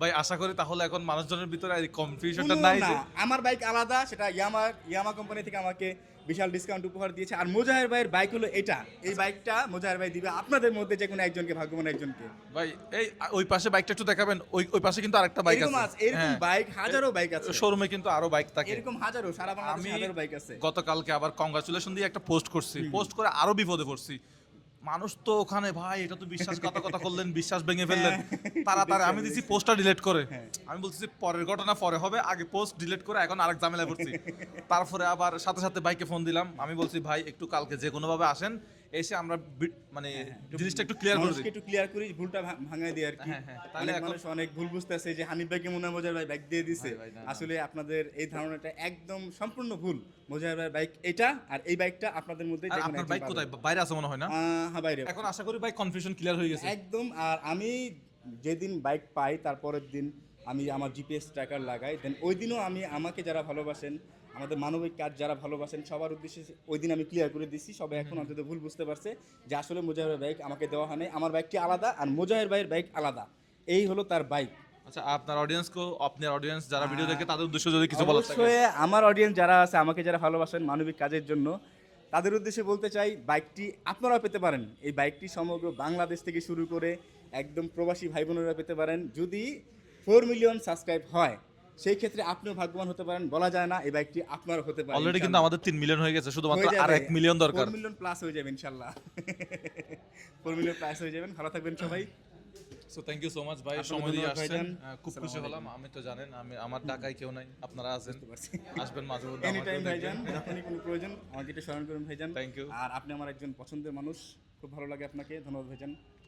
ভাই আশা করি তাহলে এখন মানুষজনের ভিতরে এই কনফিউশনটা কোনো নাই না, যে আমার বাইক আলাদা, সেটা ইয়ামা কোম্পানি থেকে আমাকে বিশাল ডিসকাউন্ট উপহার দিয়েছে। আর মোজাহের ভাইয়ের বাইক হলো এটা, এই বাইকটা মোজাহের ভাই দিবে আপনাদের মধ্যে যে কোনো একজনকে, ভাগ্যবান একজনকে। ভাই এই ওই পাশে বাইকটা একটু দেখাবেন, ওই ওই পাশে কিন্তু আরেকটা বাইক এরকম আছে। এরকম বাইক হাজারো বাইক আছে, শোরুমে কিন্তু আরো বাইক থাকে। এরকম হাজারো, সারা আমি বাংলাদেশে হাজারো বাইক আছে। গতকালকে আবার কংগ্রাচুলেশন দিয়ে একটা পোস্ট করছি, পোস্ট করে আরো বিপদে পড়ছি। মানুষ তো ওখানে ভাই এটা তো বিশ্বাসঘাতকতা করলেন, বিশ্বাস ভেঙে ফেললেন, তাড়াতাড়ি আমি দিছি পোস্টটা ডিলিট করে। আমি বলছি যে পরের ঘটনা পরে হবে, আগে পোস্ট ডিলিট করে এখন আরেক ঝামেলায় পড়ছি। তারপরে আবার সাথে সাথে বাইকে ফোন দিলাম, আমি বলছি ভাই একটু কালকে যে কোনো ভাবে আসেন, এসে আমরা মানে জিনিসটা একটু ক্লিয়ার করে দিই। মানুষকে একটু ক্লিয়ার করি, ভুলটা ভাঙাই দিই আর কি। তাহলে অনেক এখন মানুষ অনেক ভুল বুঝতেছে যে হানিফ ভাইকে মনে হয় মোজাহের ভাই বাইক দিয়ে দিছে। ভাই, না, না। আসলে আপনাদের এই ধারণাটা একদম সম্পূর্ণ ভুল। মোজাহের ভাই বাইক এটা, আর এই বাইকটা আপনাদের মধ্যে আর যে কোনো আপনার একজন বাইক পাবে। কোথায়, বাইরে আছে মনে হয় না? হ্যাঁ বাইরে। এখন আশা করি ভাই কনফিউশন ক্লিয়ার হয়ে গেছে। একদম। আর আমি যেদিন বাইক পাই তারপরের দিন আমি আমার জিপিএস ট্র্যাকার লাগাই, দেন ওই দিনও আমি আমাকে যারা ভালোবাসেন, আমাদের মানবিক কাজ যারা ভালোবাসেন, সবার উদ্দেশ্যে ওই দিন আমি ক্লিয়ার করে দিছি। সবাই এখন অন্তত ভুল বুঝতে পারছে যে আসলে মোজাহের বাইক আমাকে দেওয়া হয় নাই, আমার বাইকটি আলাদা আর মোজাহের ভাইয়ের বাইক আলাদা, এই হলো তার বাইক। আচ্ছা আপনার অডিয়েন্স যারা ভিডিও দেখে তাদের উদ্দেশ্যে যদি কিছু বলার থাকে। অবশ্যই আমার অডিয়েন্স যারা আছে, আমাকে যারা ভালোবাসেন মানবিক কাজের জন্য, তাদের উদ্দেশ্যে বলতে চাই বাইকটি আপনারাও পেতে পারেন। এই বাইকটি সমগ্র বাংলাদেশ থেকে শুরু করে একদম প্রবাসী ভাই বোনেরা পেতে পারেন। যদি 4 মিলিয়ন সাবস্ক্রাইব হয় সেই ক্ষেত্রে আপনিও ভাগ্যবান হতে পারেন, বলা যায় না, এই বাইকটি আপনারও হতে পারে। অলরেডি কিন্তু আমাদের 3 মিলিয়ন হয়ে গেছে, শুধুমাত্র আর 1 মিলিয়ন দরকার। 4 মিলিয়ন প্লাস হয়ে যাবে ইনশাল্লাহ। 4 মিলিয়ন প্লাস হয়ে যাবেন। ভালো থাকবেন সবাই। So thank you so much ভাই, আপনাকে সময় দিয়ে ধন্যবাদ আসছেন। ভাইজান। খুব খুশি আসসালামু হলাম। আমি তো জানেন আমি আমার ঢাকায় কেউ নাই, আপনারা আছেন, পারছি। আসবেন মাঝে মধ্যে এনি আমাকেও টাইম দেখবেন। ভাইজান, যখনই কোনো প্রয়োজন আমাকে এটা স্মরণ করুন ভাইজান। Thank you. আর আপনি আমার একজন পছন্দের মানুষ, খুব ভালো লাগে আপনাকে। ধন্যবাদ ভাইজান।